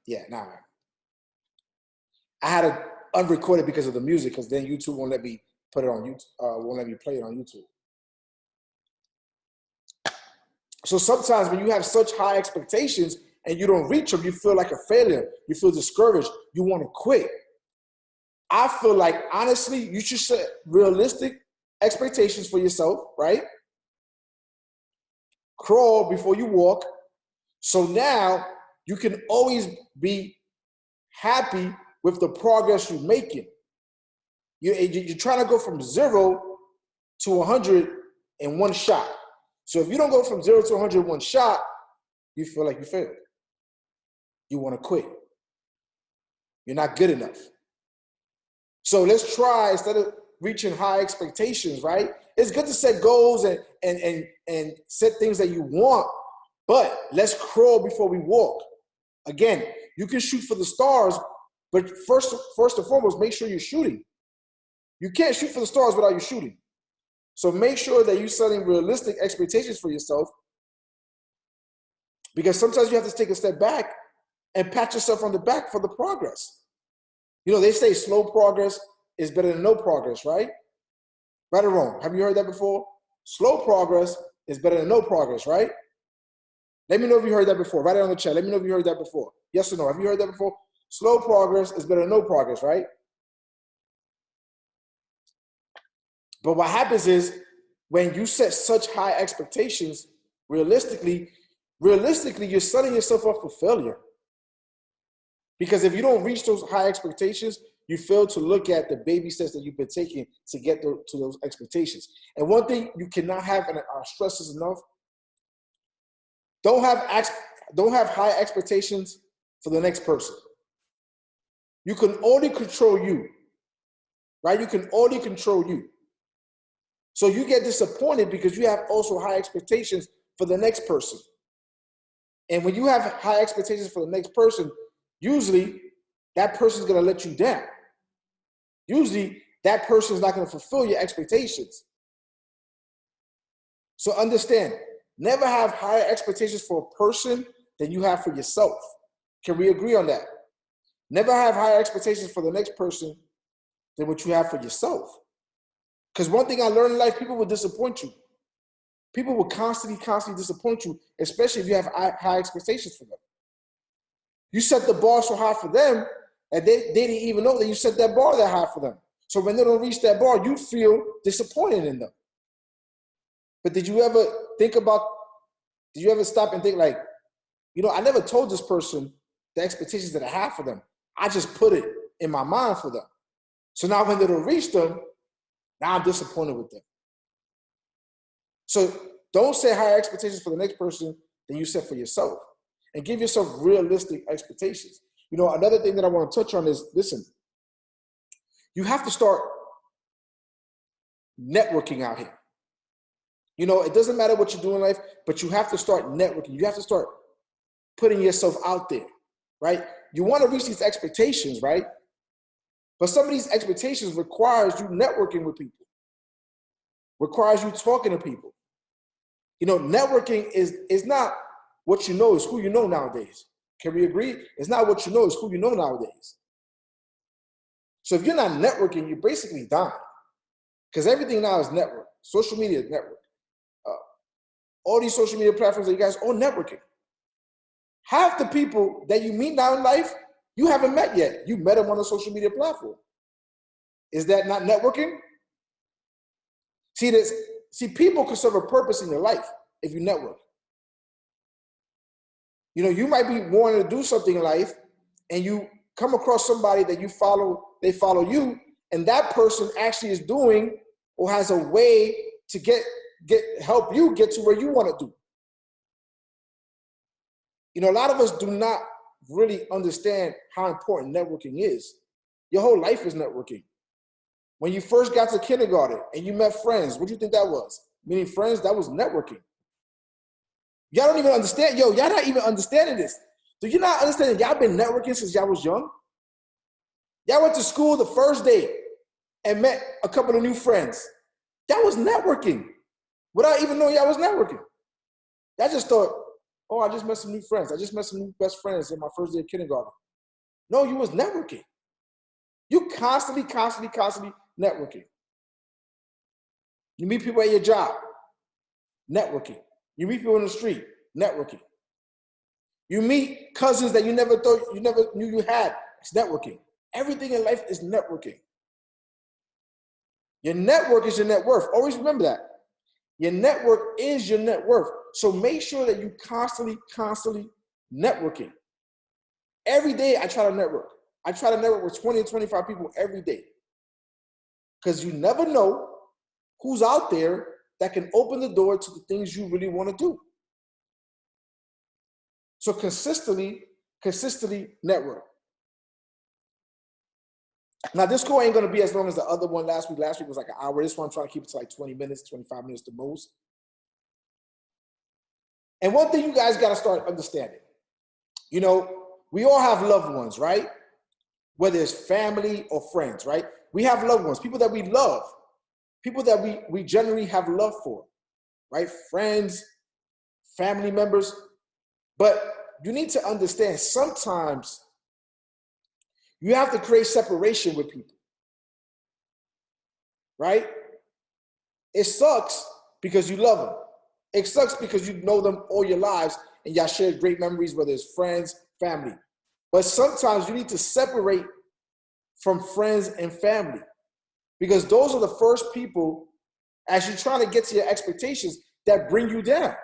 Yeah, nah. I had to unrecord it because of the music, because then YouTube won't let me put it on YouTube, won't let me play it on YouTube. So sometimes when you have such high expectations and you don't reach them, you feel like a failure. You feel discouraged. You want to quit. I feel like, honestly, you should set realistic expectations for yourself, right? Crawl before you walk. So now you can always be happy with the progress you're making. You're trying to go from 0 to 100 in one shot. So if you don't go from 0 to 100 in one shot, you feel like you failed. You want to quit. You're not good enough. So let's try, instead of reaching high expectations, right? It's good to set goals and set things that you want, but let's crawl before we walk. Again, you can shoot for the stars, but first and foremost, make sure you're shooting. You can't shoot for the stars without you shooting. So make sure that you're setting realistic expectations for yourself, because sometimes you have to take a step back and pat yourself on the back for the progress. You know, they say slow progress is better than no progress, right? Right or wrong? Have you heard that before? Slow progress is better than no progress, right? Let me know if you heard that before. Write it on the chat. Let me know if you heard that before. Yes or no? Have you heard that before? Slow progress is better than no progress, right? But what happens is, when you set such high expectations, realistically, you're setting yourself up for failure. Because if you don't reach those high expectations, you fail to look at the baby steps that you've been taking to get to those expectations. And one thing you cannot have, and our stress is enough, don't have high expectations for the next person. You can only control you, right? You can only control you. So you get disappointed because you have also high expectations for the next person. And when you have high expectations for the next person, usually that person is going to let you down. Usually that person is not going to fulfill your expectations. So understand, never have higher expectations for a person than you have for yourself. Can we agree on that? Never have higher expectations for the next person than what you have for yourself. Because one thing I learned in life, people will disappoint you. People will constantly disappoint you, especially if you have high expectations for them. You set the bar so high for them, and they didn't even know that you set that bar that high for them. So when they don't reach that bar, you feel disappointed in them. But did you ever stop and think like, you know, I never told this person the expectations that I have for them. I just put it in my mind for them. So now when they don't reach them, now I'm disappointed with them. So don't set higher expectations for the next person than you set for yourself. And give yourself realistic expectations. You know, another thing that I want to touch on is, listen, you have to start networking out here. You know, it doesn't matter what you do in life, but you have to start networking. You have to start putting yourself out there, right? You want to reach these expectations, right? But some of these expectations requires you networking with people, requires you talking to people. You know, networking is not what you know, is who you know nowadays. Can we agree? It's not what you know, it's who you know nowadays. So if you're not networking, you're basically dying. Because everything now is network. Social media is network. All these social media platforms that you guys are networking. Half the people that you meet now in life, you haven't met yet. You met them on a social media platform. Is that not networking? See, people can serve a purpose in your life if you network. You know, you might be wanting to do something in life and you come across somebody that you follow, they follow you, and that person actually is doing or has a way to help you get to where you want to do. You know, a lot of us do not really understand how important networking is. Your whole life is networking. When you first got to kindergarten and you met friends, what do you think that was? Meaning friends, that was networking. Y'all don't even understand. Y'all not even understanding this. Do you not understand that y'all been networking since y'all was young? Y'all went to school the first day and met a couple of new friends. That was networking without even knowing y'all was networking. Y'all just thought, Oh, I just met some new friends. I just met some new best friends in my first day of kindergarten. No, you was networking. You constantly networking. You meet people at your job, networking. You meet people in the street, networking. You meet cousins that you never knew you had. It's networking. Everything in life is networking. Your network is your net worth. Always remember that. Your network is your net worth. So make sure that you constantly networking. Every day I try to network. I try to network with 20 to 25 people every day. Because you never know who's out there that can open the door to the things you really want to do. So consistently network. Now this call ain't gonna be as long as the other one last week. Last week was like an hour. This one I'm trying to keep it to like 20 minutes, 25 minutes the most. And one thing you guys gotta start understanding, you know, we all have loved ones, right? Whether it's family or friends, right? We have loved ones, people that we love, people that we generally have love for, right? Friends, family members. But you need to understand sometimes you have to create separation with people, right? It sucks because you love them. It sucks because you know them all your lives and y'all share great memories, whether it's friends, family. But sometimes you need to separate from friends and family because those are the first people, as you're trying to get to your expectations, that bring you down.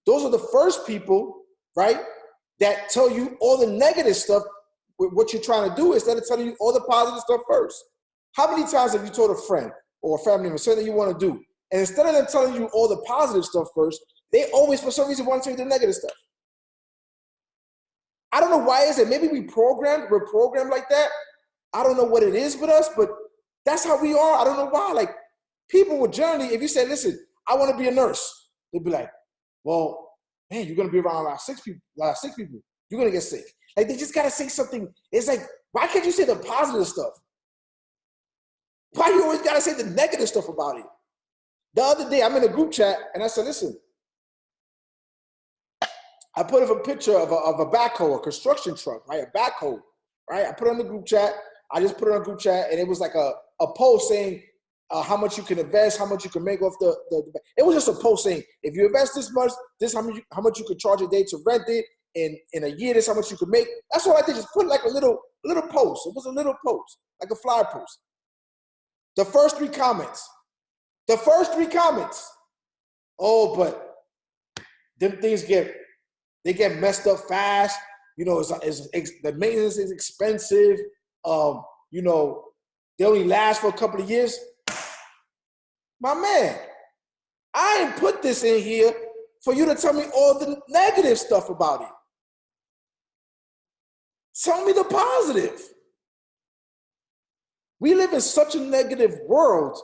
Those are the first people, right, that tell you all the negative stuff with what you're trying to do instead of telling you all the positive stuff first. How many times have you told a friend or a family member something you want to do, and instead of them telling you all the positive stuff first, they always, for some reason, want to tell you the negative stuff? I don't know why is it. Maybe we're programmed like that. I don't know what it is with us, but that's how we are. I don't know why. Like, people would generally, if you say, listen, I want to be a nurse, they'd be like, well, man, you're going to be around a lot of sick people. You're going to get sick. Like, they just got to say something. It's like, why can't you say the positive stuff? Why you always got to say the negative stuff about it? The other day, I'm in a group chat, and I said, listen, I put up a picture of a backhoe, a construction truck, right? A backhoe, right? I put it on the group chat. I just put it on a group chat, and it was like a post saying how much you can invest, how much you can make off the. It was just a post saying, if you invest this much, this how much you could charge a day to rent it, in a year, this how much you could make. That's all I did, just put like a little post. It was a little post, like a flyer post. The first three comments. Oh, but them things get messed up fast. You know, the maintenance is expensive. You know, they only last for a couple of years. My man, I ain't put this in here for you to tell me all the negative stuff about it. Tell me the positive. We live in such a negative world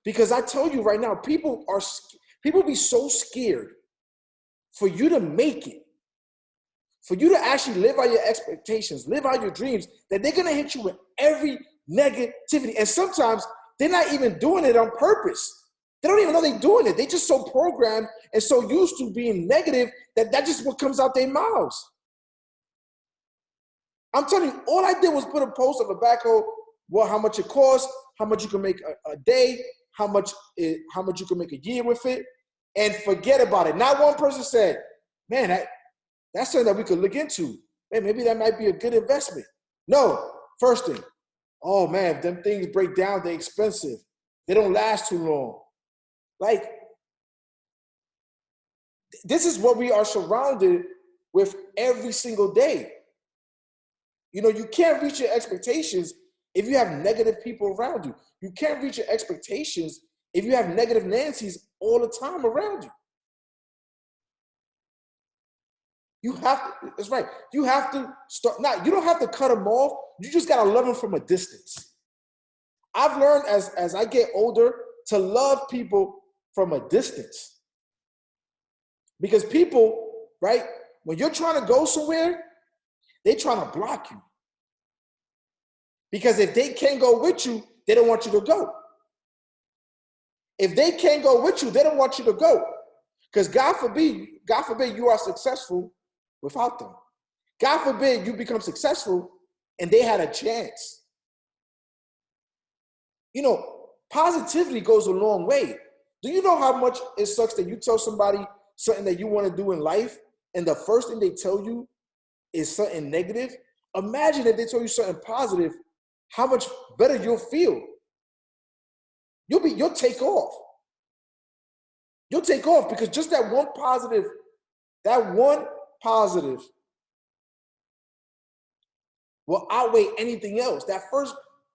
because I tell you right now, people be so scared for you to make it, for you to actually live out your expectations, live out your dreams, that they're gonna hit you with every negativity. And sometimes they're not even doing it on purpose. They don't even know they're doing it. They're just so programmed and so used to being negative that just what comes out their mouths. I'm telling you, all I did was put a post of a backhoe, well, how much it costs, how much you can make a day, how much you can make a year with it, and forget about it. Not one person said, man, that's something that we could look into. Man, maybe that might be a good investment. No, first thing, oh man, if them things break down, they're expensive. They don't last too long. Like, this is what we are surrounded with every single day. You know, you can't reach your expectations if you have negative people around you. You can't reach your expectations if you have negative Nancy's all the time around you. You have to, that's right. You have to start, now, you don't have to cut them off. You just got to love them from a distance. I've learned as I get older to love people from a distance. Because people, right, when you're trying to go somewhere, they're trying to block you. Because if they can't go with you, they don't want you to go. If they can't go with you, they don't want you to go. Because God forbid God forbid you are successful without them. God forbid you become successful and they had a chance. You know, positivity goes a long way. Do you know how much it sucks that you tell somebody something that you want to do in life and the first thing they tell you is something negative? Imagine if they told you something positive, how much better you'll feel. You'll take off. You'll take off because just that one positive will outweigh anything else. That first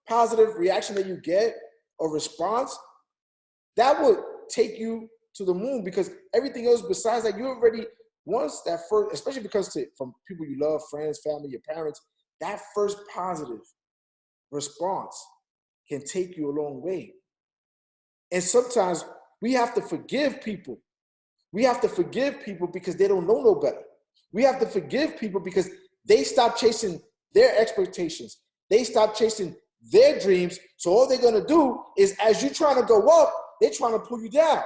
positive reaction that you get or response, that would take you to the moon because everything else besides that, you already, once that first, especially because from people you love, friends, family, your parents, that first positive response can take you a long way. And sometimes we have to forgive people. We have to forgive people because they don't know no better. We have to forgive people because they stop chasing their expectations. They stop chasing their dreams. So all they're going to do is, as you're trying to go up, they're trying to pull you down.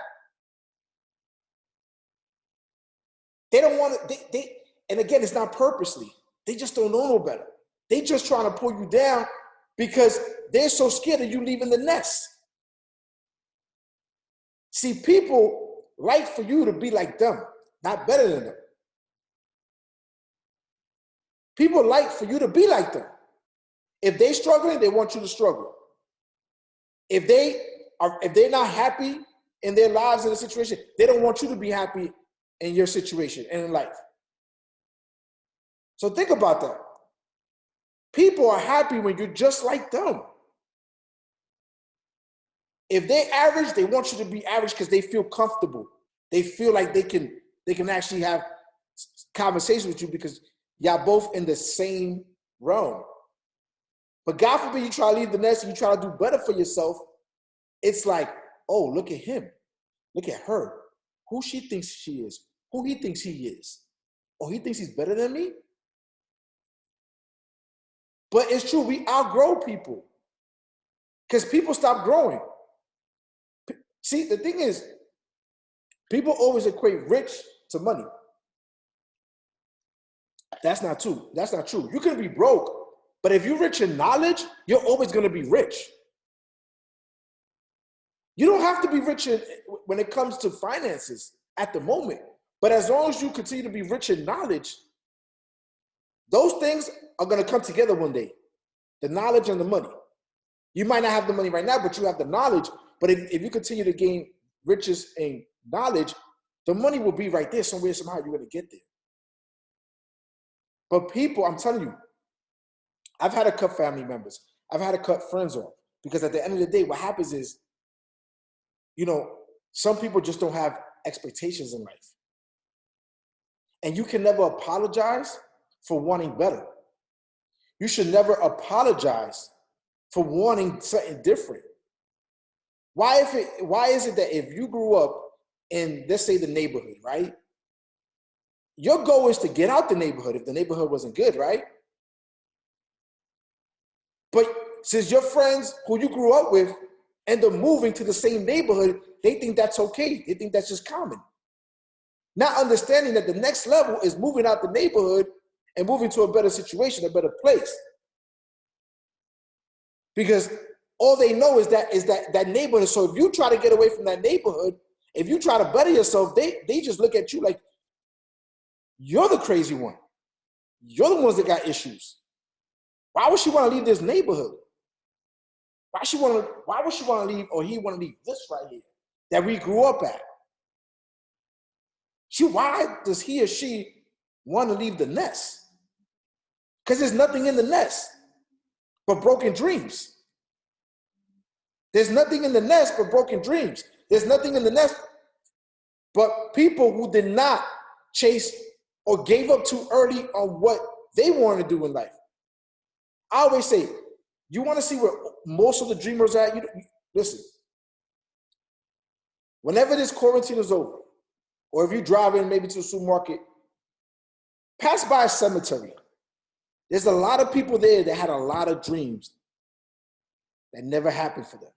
They don't want to, and again, it's not purposely. They just don't know no better. They just trying to pull you down because they're so scared of you leaving the nest. See, people like for you to be like them, not better than them. People like for you to be like them. If they're struggling, they want you to struggle. If they're not happy in their lives in a situation, they don't want you to be happy in your situation and in life. So think about that. People are happy when you're just like them. If they're average, they want you to be average because they feel comfortable. They feel like they can actually have conversations with you because y'all both in the same realm. But God forbid you try to leave the nest and you try to do better for yourself. It's like, oh, look at him. Look at her. Who she thinks she is. Who he thinks he is. Oh, he thinks he's better than me? But it's true, we outgrow people. Because people stop growing. See, the thing is, people always equate rich to money. That's not true. That's not true. You can be broke, but if you're rich in knowledge, you're always going to be rich. You don't have to be rich when it comes to finances at the moment. But as long as you continue to be rich in knowledge, those things are going to come together one day. The knowledge and the money. You might not have the money right now, but you have the knowledge. But if you continue to gain riches and knowledge, the money will be right there somewhere, somehow you're going to get there. But people, I'm telling you, I've had to cut family members. I've had to cut friends off. Because at the end of the day, what happens is, you know, some people just don't have expectations in life. And you can never apologize for wanting better. You should never apologize for wanting something different. Why is it that if you grew up in, let's say, the neighborhood, right? Your goal is to get out the neighborhood if the neighborhood wasn't good, right? But since your friends who you grew up with end up moving to the same neighborhood, they think that's okay. They think that's just common. Not understanding that the next level is moving out the neighborhood and moving to a better situation, a better place. Because all they know is that neighborhood. So if you try to get away from that neighborhood, if you try to better yourself, they just look at you like you're the crazy one. You're the ones that got issues. Why would she want to leave this neighborhood? Why would she want to leave, or he want to leave this right here that we grew up at? Why does he or she want to leave the nest? Because there's nothing in the nest but broken dreams. There's nothing in the nest but broken dreams. There's nothing in the nest but people who did not chase or gave up too early on what they wanted to do in life. I always say, you want to see where most of the dreamers are at? Listen, whenever this quarantine is over, or if you drive in maybe to the supermarket, pass by a cemetery. There's a lot of people there that had a lot of dreams that never happened for them.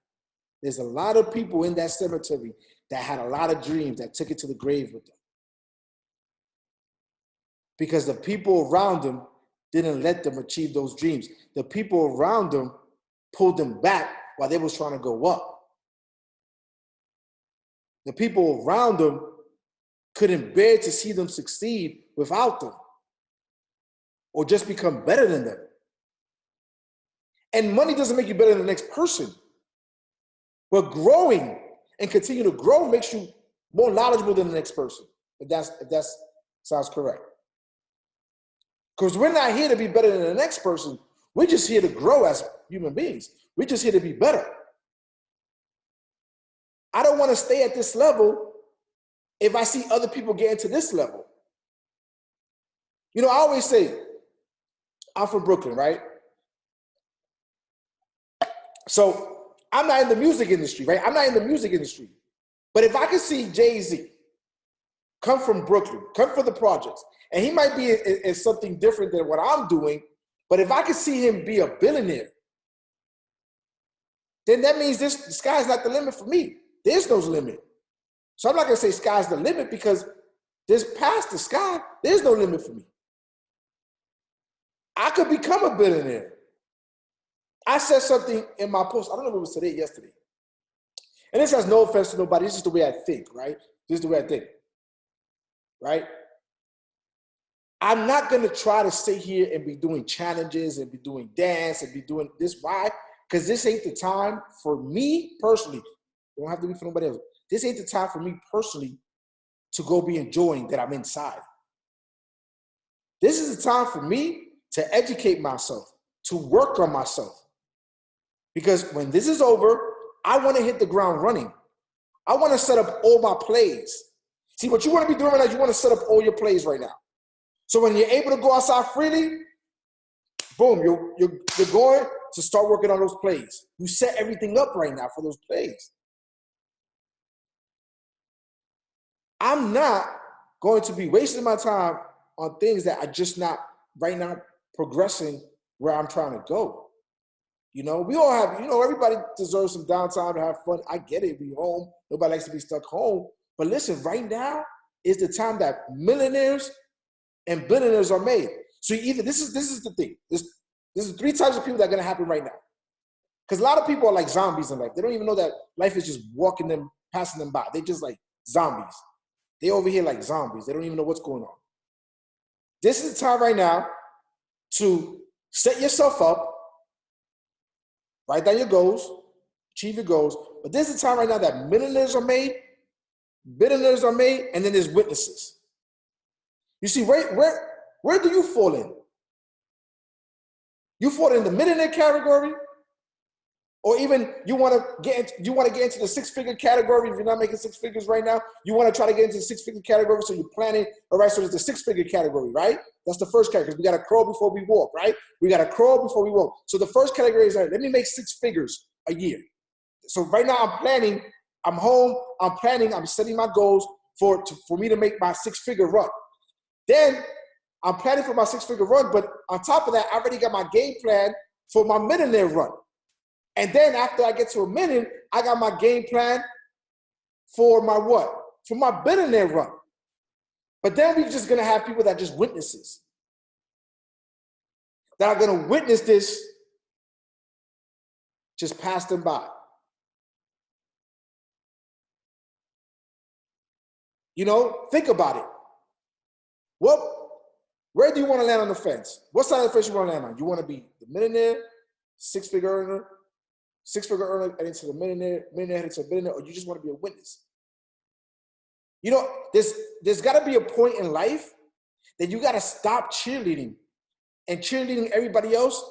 There's a lot of people in that cemetery that had a lot of dreams that took it to the grave with them. because the people around them didn't let them achieve those dreams. The people around them pulled them back while they was trying to go up. The people around them couldn't bear to see them succeed without them or just become better than them. And money doesn't make you better than the next person. But growing and continue to grow makes you more knowledgeable than the next person, if that sounds correct. Because we're not here to be better than the next person. We're just here to grow as human beings. We're just here to be better. I don't want to stay at this level if I see other people get into this level. You know, I always say, I'm from Brooklyn, right? So I'm not in the music industry, right? I'm not in the music industry. But if I could see Jay-Z come from Brooklyn, come from the projects, and he might be in something different than what I'm doing, but if I could see him be a billionaire, then that means the sky's not the limit for me. There's no limit. So I'm not going to say sky's the limit because there's past the sky. There's no limit for me. I could become a billionaire. I said something in my post. I don't know if it was today or yesterday. And this has no offense to nobody. This is the way I think, right? This is the way I think, right? I'm not going to try to sit here and be doing challenges and be doing dance and be doing this. Why? Because this ain't the time for me personally. It don't have to be for nobody else. This ain't the time for me personally to go be enjoying that I'm inside. This is the time for me to educate myself, to work on myself. Because when this is over, I want to hit the ground running. I want to set up all my plays. See, what you want to be doing right now, you want to set up all your plays right now. So when you're able to go outside freely, boom, you're going to start working on those plays. You set everything up right now for those plays. I'm not going to be wasting my time on things that are just not right now progressing where I'm trying to go. You know, we all have, everybody deserves some downtime to have fun. I get it. We home. Nobody likes to be stuck home. But listen, right now is the time that millionaires and billionaires are made. So either this is the thing. This is 3 types of people that are going to happen right now. Because a lot of people are like zombies in life. They don't even know that life is just walking them, passing them by. They're just like zombies. They over here like zombies. They don't even know what's going on. This is the time right now to set yourself up, write down your goals, achieve your goals. But this is the time right now that millionaires are made, billionaires are made, and then there's witnesses. You see, where do you fall in? You fall in the millionaire category, or even you want to get into the 6-figure category. If you're not making 6 figures right now, you want to try to get into the 6-figure category. So you're planning. All right, so there's the 6-figure category, right? That's the first category. We got to crawl before we walk, right? We got to crawl before we walk. So the first category is, let me make 6 figures a year. So right now I'm planning. I'm home. I'm planning. I'm setting my goals for me to make my 6-figure run. Then I'm planning for my 6-figure run, but on top of that, I already got my game plan for my millionaire run. And then after I get to $1 million, I got my game plan for my what? For my billionaire run. But then we're just gonna have people that are just witnesses. That are gonna witness this, just pass them by. Think about it. Where do you want to land on the fence? What side of the fence you want to land on? You want to be the millionaire, 6-figure earner, 6-figure earner heading to the millionaire heading to a billionaire, or you just want to be a witness? There's got to be a point in life that you got to stop cheerleading and cheerleading everybody else,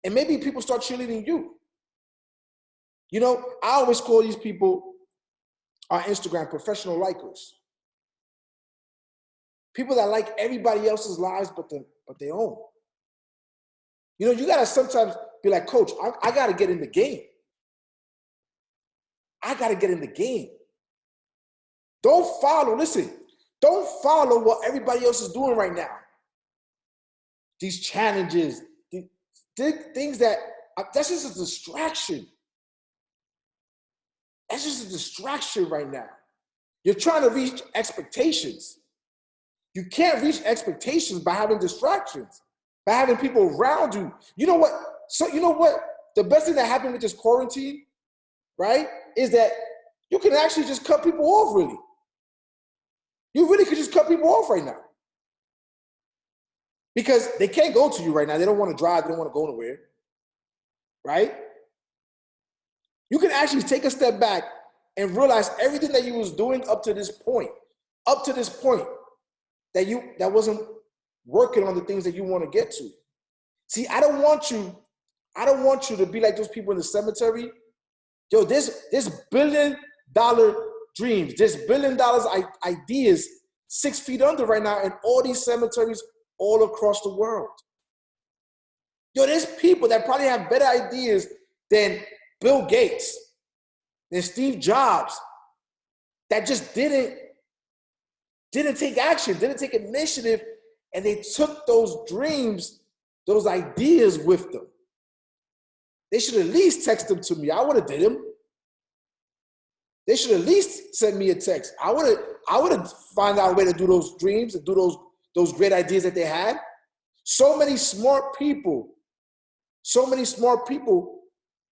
and maybe people start cheerleading you. I always call these people on Instagram professional likers. People that like everybody else's lives but their own. You got to sometimes be like, Coach, I got to get in the game. I got to get in the game. Don't follow what everybody else is doing right now. These challenges, things that's just a distraction. That's just a distraction right now. You're trying to reach expectations. You can't reach expectations by having distractions, by having people around you. You know what? So you know what? The best thing that happened with this quarantine, right, is that you can actually just cut people off, really. You really could just cut people off right now. Because they can't go to you right now. They don't want to drive. They don't want to go nowhere, right? You can actually take a step back and realize everything that you was doing up to this point, that wasn't working on the things that you want to get to. See, I don't want you to be like those people in the cemetery. Yo, this $1 billion dreams, this $1 billion ideas 6 feet under right now in all these cemeteries all across the world. Yo, there's people that probably have better ideas than Bill Gates, than Steve Jobs, that just didn't take action, didn't take initiative, and they took those dreams, those ideas with them. They should at least text them to me. I would have did them. They should at least send me a text. I would have found out a way to do those dreams and do those great ideas that they had. So many smart people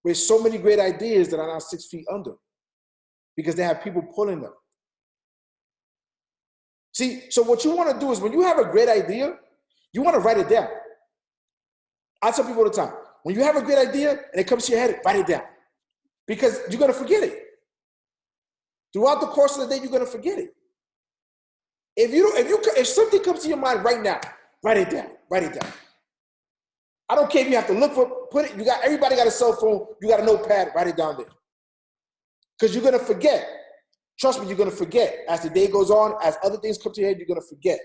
with so many great ideas that are now 6 feet under because they have people pulling them. See, so what you want to do is when you have a great idea, you want to write it down. I tell people all the time, when you have a great idea and it comes to your head, write it down because you're going to forget it. Throughout the course of the day, you're going to forget it. If something comes to your mind right now, write it down. Write it down. I don't care if you have to look for, everybody got a cell phone, you got a notepad, write it down there. Because you're going to forget. Trust me, you're going to forget. As the day goes on, as other things come to your head, you're going to forget.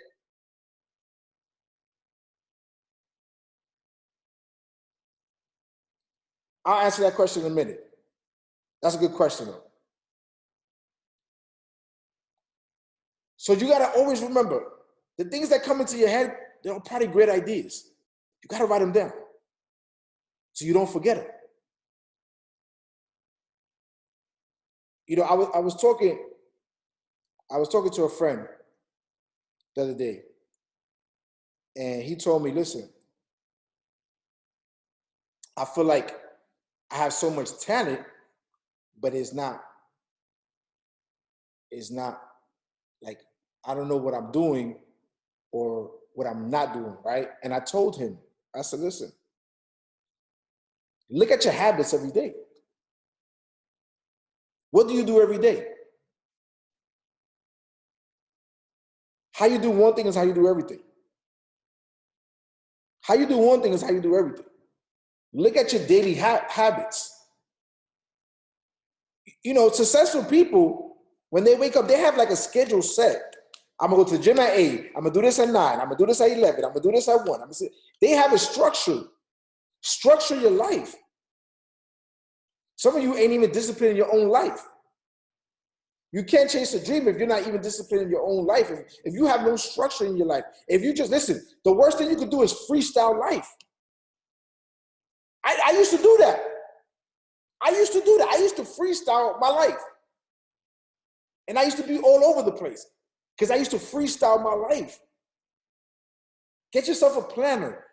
I'll answer that question in a minute. That's a good question, though. So you got to always remember, the things that come into your head, they're probably great ideas. You got to write them down so you don't forget them. You know, I was talking to a friend the other day, and he told me, listen, I feel like I have so much talent, but it's not like, I don't know what I'm doing or what I'm not doing, right? And I told him, I said, listen, look at your habits every day. What do you do every day? How you do one thing is how you do everything. How you do one thing is how you do everything. Look at your daily habits. You know, successful people, when they wake up, they have like a schedule set. I'm going to go to the gym at 8. I'm going to do this at 9. I'm going to do this at 11. I'm going to do this at 1. They have a structure. Structure your life. Some of you ain't even disciplined in your own life. You can't chase a dream if you're not even disciplined in your own life. If you have no structure in your life. If you just, listen, the worst thing you could do is freestyle life. I used to do that. I used to freestyle my life. And I used to be all over the place because I used to freestyle my life. Get yourself a planner.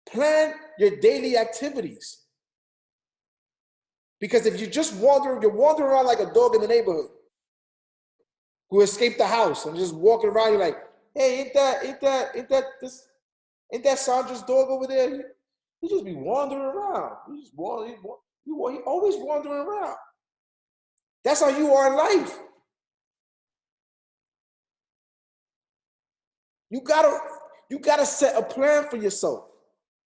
Plan your daily activities. Because if you're just wandering around like a dog in the neighborhood who escaped the house and just walking around, you're like, hey, ain't that Sandra's dog over there? He just be wandering around. He always wandering around. That's how you are in life. You gotta set a plan for yourself.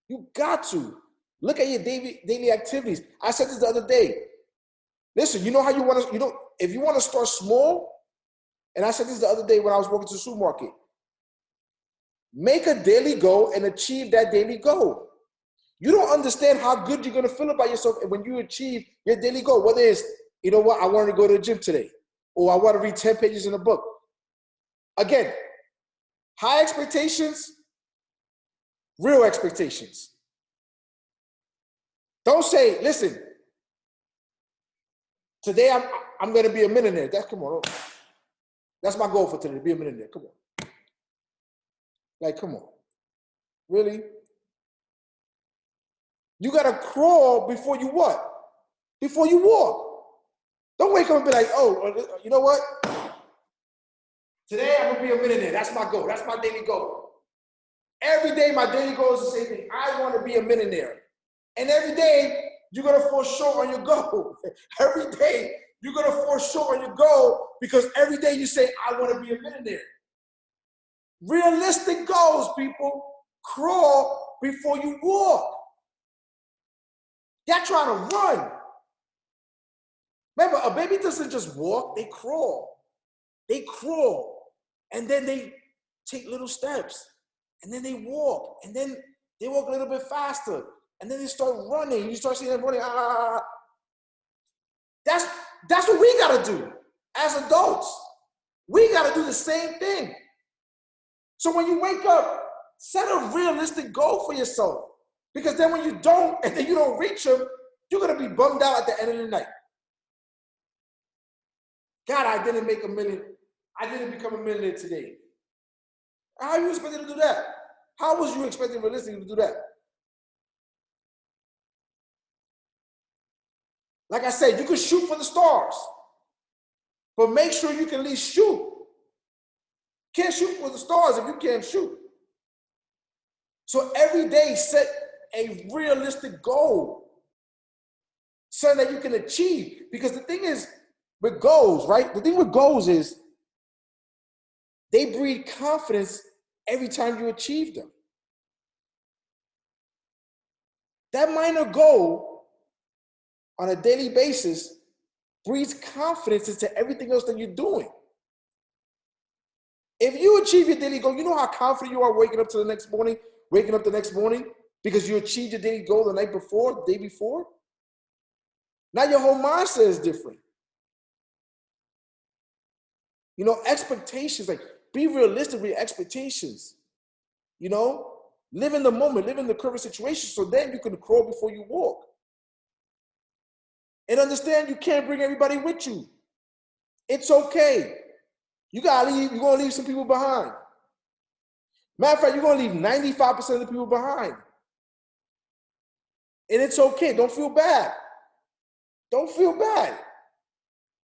You got to. Look at your daily activities. I said this the other day. Listen, you know how you want to, if you want to start small, and I said this the other day when I was working to the supermarket, make a daily goal and achieve that daily goal. You don't understand how good you're going to feel about yourself when you achieve your daily goal, whether it's, you know what, I wanted to go to the gym today, or I want to read 10 pages in a book. Again, high expectations, real expectations. Don't say, listen, today I'm going to be a millionaire. Come on. That's my goal for today, to be a millionaire. Come on. Like, come on. Really? You got to crawl before you what? Before you walk. Don't wake up and be like, oh, you know what? Today I'm going to be a millionaire. That's my goal. That's my daily goal. Every day my daily goal is the same thing. I want to be a millionaire. And every day you're going to fall short on your goal. Every day you're going to fall short on your goal because every day you say, I want to be a millionaire. Realistic goals, people. Crawl before you walk. Y'all trying to run. Remember, a baby doesn't just walk, they crawl. They crawl. And then they take little steps. And then they walk. And then they walk a little bit faster. And then they start running. You start seeing them running. That's what we got to do as adults. We got to do the same thing. So when you wake up, set a realistic goal for yourself. Because then when you don't, and then you don't reach them, you're going to be bummed out at the end of the night. God, I didn't make $1 million. I didn't become a millionaire today. How are you expecting to do that? How was you expecting realistically to do that? Like I said, you can shoot for the stars, but make sure you can at least shoot. Can't shoot for the stars if you can't shoot. So every day set a realistic goal, something that you can achieve. Because the thing is with goals, right? The thing with goals is they breed confidence every time you achieve them. That minor goal on a daily basis breeds confidence into everything else that you're doing. If you achieve your daily goal, you know how confident you are waking up the next morning because you achieved your daily goal the night before, the day before? Now your whole mindset is different. You know, expectations, like be realistic with your expectations. You know, live in the moment, live in the current situation so then you can crawl before you walk. And understand you can't bring everybody with you. It's okay. You're going to leave some people behind. Matter of fact, you're going to leave 95% of the people behind. And it's okay. Don't feel bad. Don't feel bad.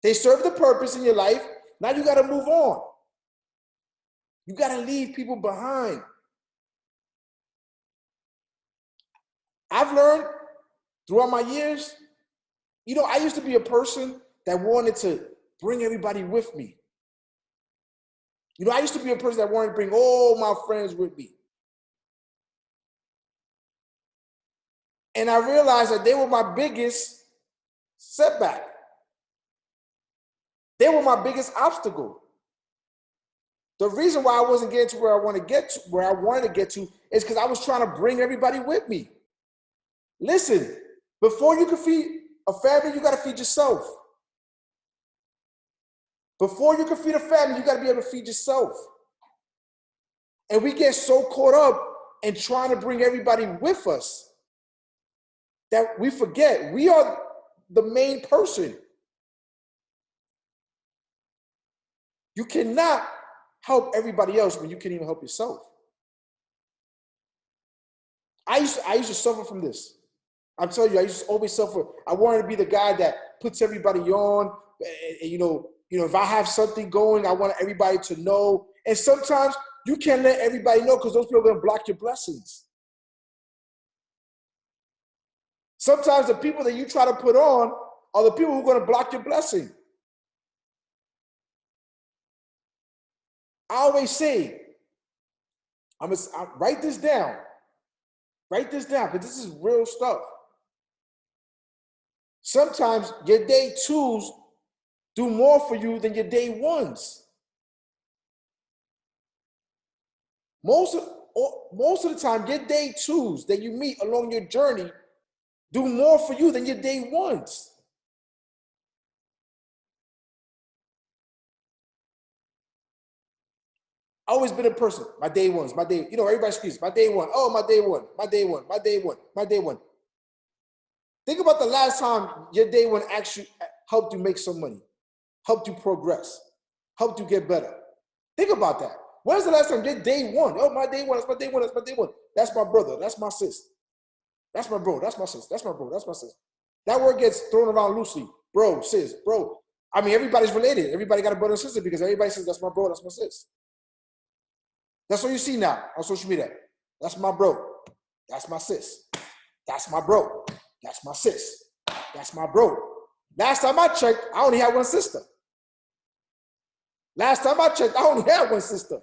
They serve the purpose in your life. Now you got to move on. You got to leave people behind. I've learned throughout my years, you know, I used to be a person that wanted to bring everybody with me. You know, I used to be a person that wanted to bring all my friends with me. And I realized that they were my biggest setback. They were my biggest obstacle. The reason why I wasn't getting to where I wanted to get to is because I was trying to bring everybody with me. Listen, before you can feed a family, you got to feed yourself. Before you can feed a family, you got to be able to feed yourself. And we get so caught up in trying to bring everybody with us that we forget we are the main person. You cannot help everybody else when you can't even help yourself. I used to suffer from this. I'm telling you, I used to always suffer. I wanted to be the guy that puts everybody on. And, you know, if I have something going, I want everybody to know. And sometimes you can't let everybody know because those people are going to block your blessings. Sometimes the people that you try to put on are the people who are going to block your blessing. I always say, I write this down. Write this down because this is real stuff. Sometimes your day twos do more for you than your day ones. Most of the time, your day twos that you meet along your journey do more for you than your day ones. Always been a person, my day ones, everybody screams, my day one, oh, my day one, my day one, my day one, my day one. Think about the last time your day one actually helped you make some money, helped you progress, helped you get better. Think about that. When's the last time? Your day one. Oh, my day one. That's my day one. That's my day one. That's my brother. That's my sis. That's my bro. That's my sis. That's my bro. That's my sis. That word gets thrown around loosely. Bro, sis, bro. I mean, everybody's related. Everybody got a brother and sister because everybody says, that's my bro, that's my sis. That's what you see now on social media. That's my bro. That's my sis. That's my bro. That's my sis. That's my bro. Last time I checked, I only had one sister. Last time I checked, I only had one sister.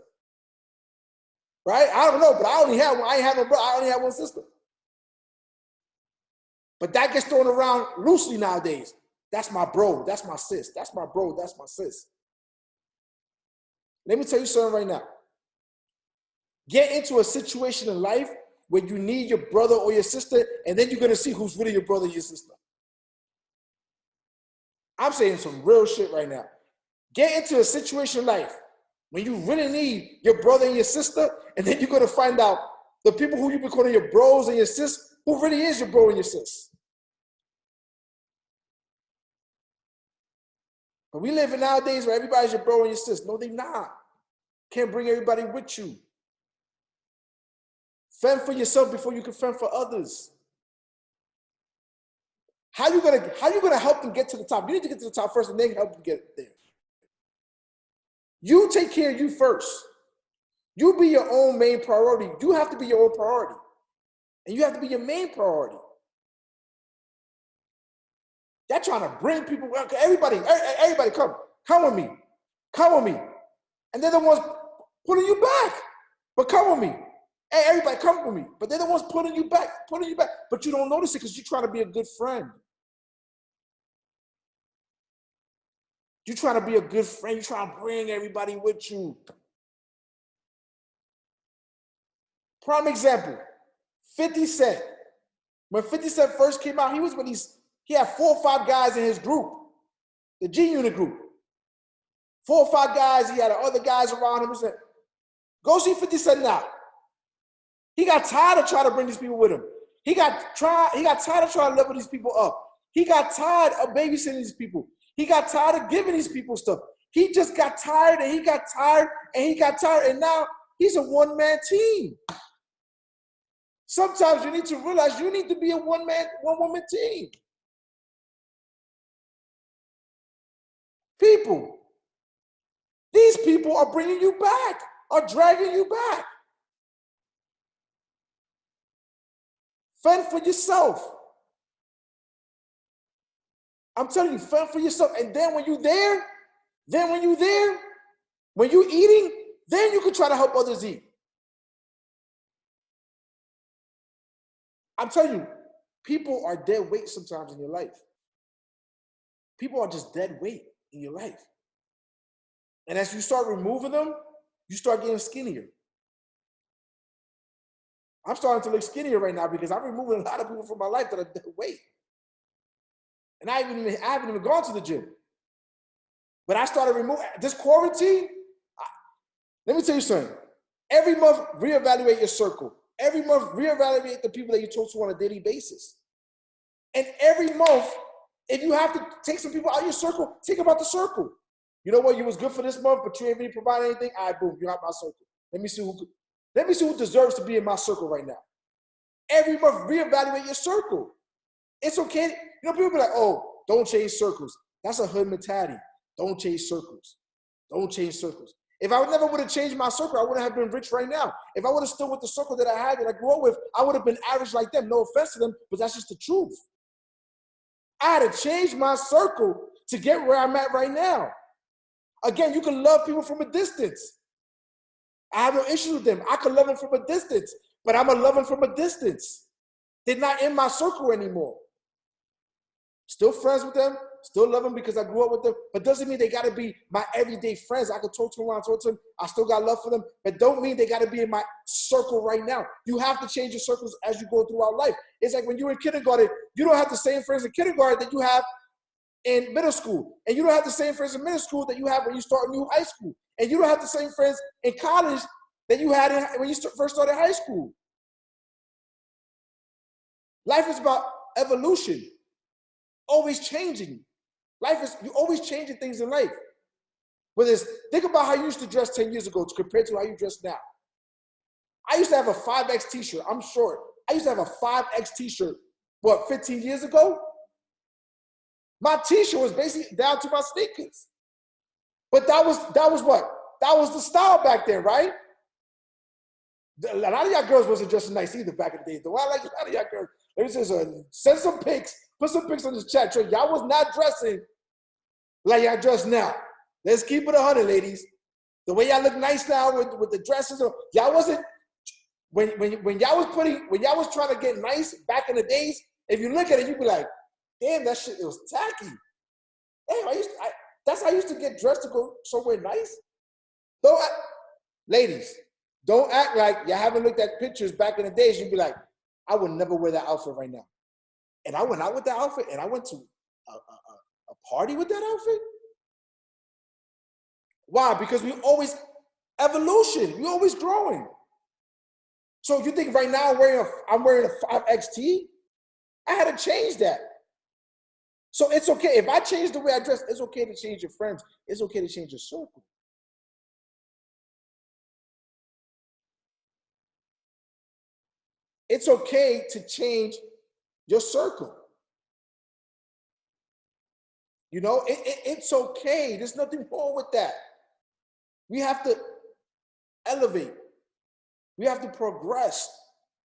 Right? I don't know, but I only had one. I ain't had no brother. I only had one sister. But that gets thrown around loosely nowadays. That's my bro. That's my sis. That's my bro. That's my sis. Let me tell you something right now. Get into a situation in life where you need your brother or your sister, and then you're going to see who's really your brother or your sister. I'm saying some real shit right now. Get into a situation in life when you really need your brother and your sister, and then you're going to find out the people who you've been calling your bros and your sis, who really is your bro and your sis. But we live in nowadays where everybody's your bro and your sis. No, they not. Can't bring everybody with you. Fend for yourself before you can fend for others. How you gonna help them get to the top? You need to get to the top first, and then help them get there. You take care of you first. You be your own main priority. You have to be your own priority, and you have to be your main priority. They're trying to bring people. Everybody, come with me, come with me, and they're the ones pulling you back. But come with me. Hey, everybody, come with me. But they're the ones pulling you back. But you don't notice it because you're trying to be a good friend. You're trying to be a good friend. You're trying to bring everybody with you. Prime example, 50 Cent. When 50 Cent first came out, he had 4 or 5 guys in his group, the G-Unit group. 4 or 5 guys. He had other guys around him. He said, go see 50 Cent now. He got tired of trying to bring these people with him. He got tired of trying to level these people up. He got tired of babysitting these people. He got tired of giving these people stuff. He just got tired, and he got tired, and he got tired, and now he's a one-man team. Sometimes you need to realize you need to be a one-woman team. People, these people are bringing you back, are dragging you back. Fend for yourself. I'm telling you, fend for yourself. And then when you're there, when you're eating, then you can try to help others eat. I'm telling you, people are dead weight sometimes in your life. People are just dead weight in your life. And as you start removing them, you start getting skinnier. I'm starting to look skinnier right now because I'm removing a lot of people from my life that are dead weight. And I haven't even gone to the gym. But I started removing this quarantine. Let me tell you something. Every month, reevaluate your circle. Every month, reevaluate the people that you talk to on a daily basis. And every month, if you have to take some people out of your circle, think about the circle. You know what? You was good for this month, but you ain't really provide anything. All right, boom, you have my circle. Let me see who deserves to be in my circle right now. Every month, reevaluate your circle. It's okay. You know, people be like, oh, don't change circles. That's a hood mentality. Don't change circles. Don't change circles. If I never would have changed my circle, I wouldn't have been rich right now. If I would have stood with the circle that I had, that I grew up with, I would have been average like them. No offense to them, but that's just the truth. I had to change my circle to get where I'm at right now. Again, you can love people from a distance. I have no issue with them. I can love them from a distance, but I'm going to love them from a distance. They're not in my circle anymore. Still friends with them, still love them because I grew up with them, but doesn't mean they got to be my everyday friends. I can talk to them when I talk to them. I still got love for them, but don't mean they got to be in my circle right now. You have to change your circles as you go throughout life. It's like when you're in kindergarten, you don't have the same friends in kindergarten that you have in middle school. And you don't have the same friends in middle school that you have when you start new high school. And you don't have the same friends in college that you had when you first started high school. Life is about evolution. Always changing. You're always changing things in life. Whether it's, think about how you used to dress 10 years ago compared to how you dress now. I used to have a 5X t-shirt. I'm short. I used to have a 5X t-shirt, 15 years ago? My t-shirt was basically down to my sneakers. But that was what? That was the style back then, right? A lot of y'all girls wasn't dressing nice either back in the day. Though I like a lot of y'all girls. Let me just send some pics, put some pics on this chat. Y'all was not dressing like y'all dress now. Let's keep it 100, ladies. The way y'all look nice now with the dresses, y'all wasn't, when y'all was trying to get nice back in the days, if you look at it, you'd be like, damn, that shit, it was tacky. Damn, that's how I used to get dressed to go somewhere nice. Ladies, don't act like you haven't looked at pictures back in the days. You'd be like, I would never wear that outfit right now. And I went out with that outfit and I went to a party with that outfit. Why? Because we always, evolution, we always growing. So you think right now I'm wearing a 5XT? I had to change that. So it's okay. If I change the way I dress, it's okay to change your friends. It's okay to change your circle. It's okay to change your circle. You know, it's okay. There's nothing wrong with that. We have to elevate. We have to progress.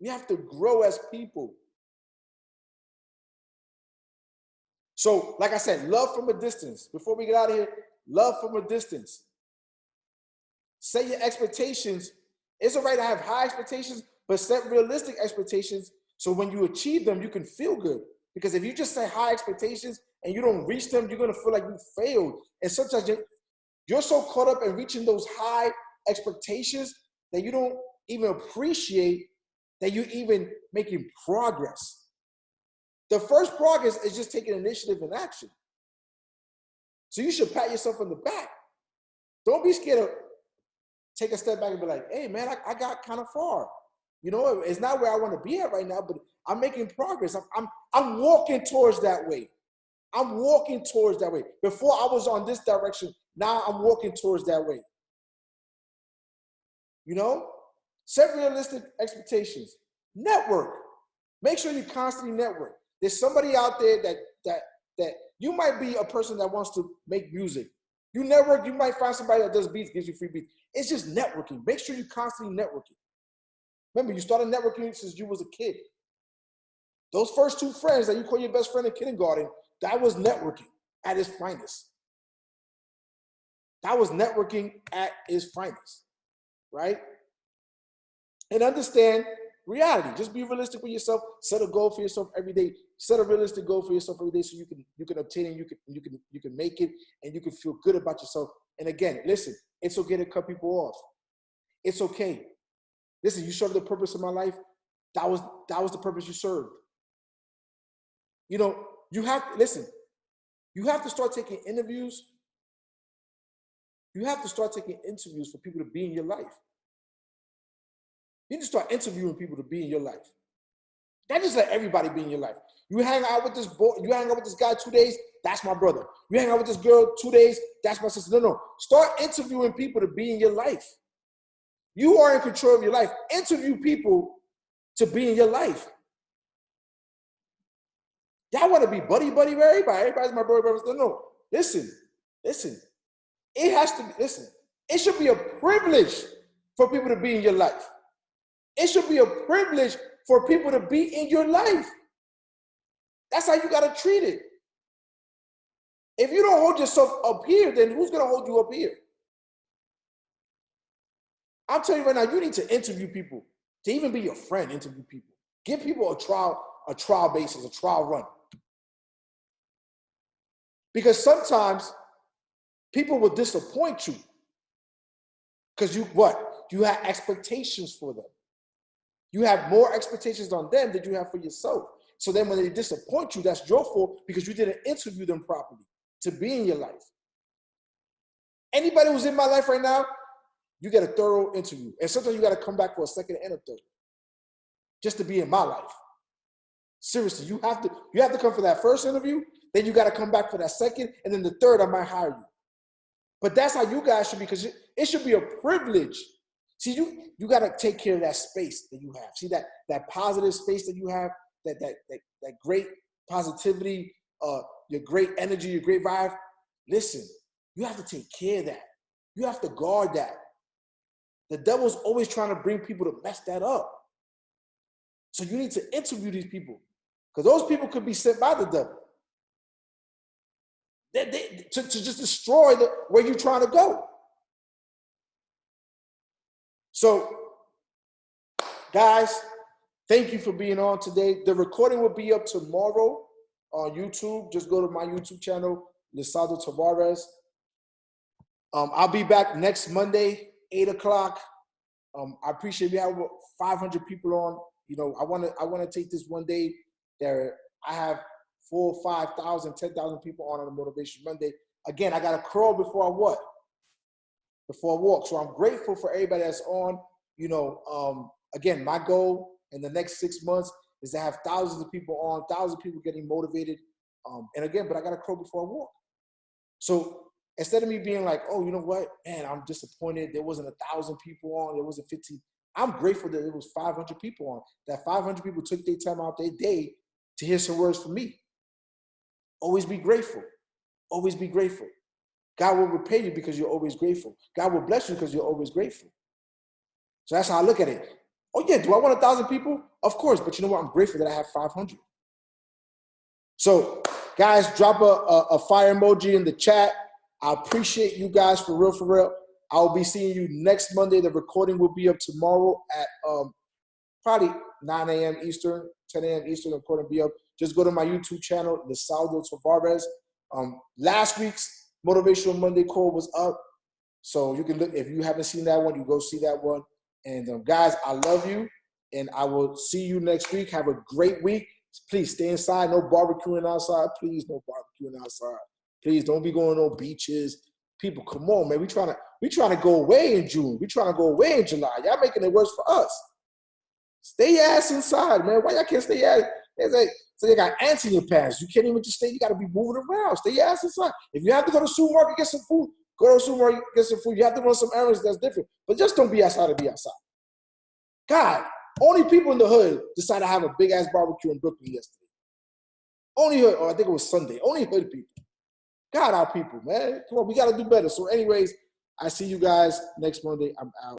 We have to grow as people. So, like I said, love from a distance. Before we get out of here, love from a distance. Set your expectations. It's all right to have high expectations, but set realistic expectations so when you achieve them, you can feel good. Because if you just set high expectations and you don't reach them, you're going to feel like you failed. And sometimes you're so caught up in reaching those high expectations that you don't even appreciate that you're even making progress. The first progress is just taking initiative and action. So you should pat yourself on the back. Don't be scared to take a step back and be like, hey, man, I got kind of far. You know, it's not where I want to be at right now, but I'm making progress. I'm walking towards that way. I'm walking towards that way. Before I was on this direction, now I'm walking towards that way. You know, set realistic expectations. Network. Make sure you constantly network. There's somebody out there that you might be a person that wants to make music. You network, you might find somebody that does beats, gives you free beats. It's just networking. Make sure you're constantly networking. Remember, you started networking since you was a kid. Those first two friends that you call your best friend in kindergarten, that was networking at its finest. That was networking at its finest, right? And understand reality. Just be realistic with yourself. Set a goal for yourself every day. Set a realistic goal for yourself every day so you can obtain it, you can make it, and you can feel good about yourself. And again, listen, it's okay to cut people off. It's okay. Listen, you served the purpose of my life. That was the purpose you served. You know, you have to start taking interviews. You have to start taking interviews for people to be in your life. You need to start interviewing people to be in your life. Don't just let everybody be in your life. You hang out with this boy, you hang out with this guy 2 days, that's my brother. You hang out with this girl 2 days, that's my sister. No. Start interviewing people to be in your life. You are in control of your life. Interview people to be in your life. Y'all want to be buddy with everybody. Everybody's my brother. No. Listen. It has to be, it should be a privilege for people to be in your life. It should be a privilege for people to be in your life. That's how you got to treat it. If you don't hold yourself up here, then who's going to hold you up here? I'm telling you right now, you need to interview people. To even be your friend, interview people. Give people a trial basis, a trial run. Because sometimes people will disappoint you. Because you have expectations for them. You have more expectations on them than you have for yourself. So then when they disappoint you, that's your fault because you didn't interview them properly to be in your life. Anybody who's in my life right now, you get a thorough interview. And sometimes you got to come back for a second and a third just to be in my life. Seriously, you have to come for that first interview, then you got to come back for that second, and then the third, I might hire you. But that's how you guys should be, because it should be a privilege. See, you got to take care of that space that you have. See that positive space that you have, that great positivity, your great energy, your great vibe. Listen, you have to take care of that. You have to guard that. The devil's always trying to bring people to mess that up. So you need to interview these people, because those people could be sent by the devil to just destroy where you're trying to go. So, guys, thank you for being on today. The recording will be up tomorrow on YouTube. Just go to my YouTube channel, Lisado Tavares. I'll be back next Monday, 8 o'clock. I appreciate we have 500 people on. You know, I want to take this one day there. I have 4,000, 5,000, 10,000 people on a Motivation Monday. Again, I got to crawl before I what? Before I walk. So I'm grateful for everybody that's on. You know, again, my goal in the next 6 months is to have thousands of people on, thousands of people getting motivated. And again, but I got to crawl before I walk. So instead of me being like, oh, you know what, man, I'm disappointed. There wasn't 1,000 people on. There wasn't 15. I'm grateful that there was 500 people on. That 500 people took their time out their day to hear some words from me. Always be grateful. Always be grateful. God will repay you because you're always grateful. God will bless you because you're always grateful. So that's how I look at it. Oh yeah, do I want 1,000 people? Of course, but you know what? I'm grateful that I have 500. So guys, drop a fire emoji in the chat. I appreciate you guys for real, for real. I'll be seeing you next Monday. The recording will be up tomorrow at probably 9 a.m. Eastern, 10 a.m. Eastern. The recording will be up. Just go to my YouTube channel, Lisado Tavares. Last week's Motivational Monday call was up. So you can look, if you haven't seen that one, you go see that one. And guys, I love you. And I will see you next week. Have a great week. Please stay inside. No barbecuing outside. Please, no barbecuing outside. Please don't be going on beaches. People, come on, man. We trying to go away in June. We trying to go away in July. Y'all making it worse for us. Stay your ass inside, man. Why y'all can't stay your ass? So you got ants in your pants. You can't even just stay. You got to be moving around. Stay your ass inside. If you have to go to the supermarket, get some food. Go to the supermarket, get some food. You have to run some errands. That's different. But just don't be outside to be outside. God, only people in the hood decided to have a big-ass barbecue in Brooklyn yesterday. Only hood, or I think it was Sunday. Only hood people. God, our people, man. Come on, we got to do better. So anyways, I see you guys next Monday. I'm out.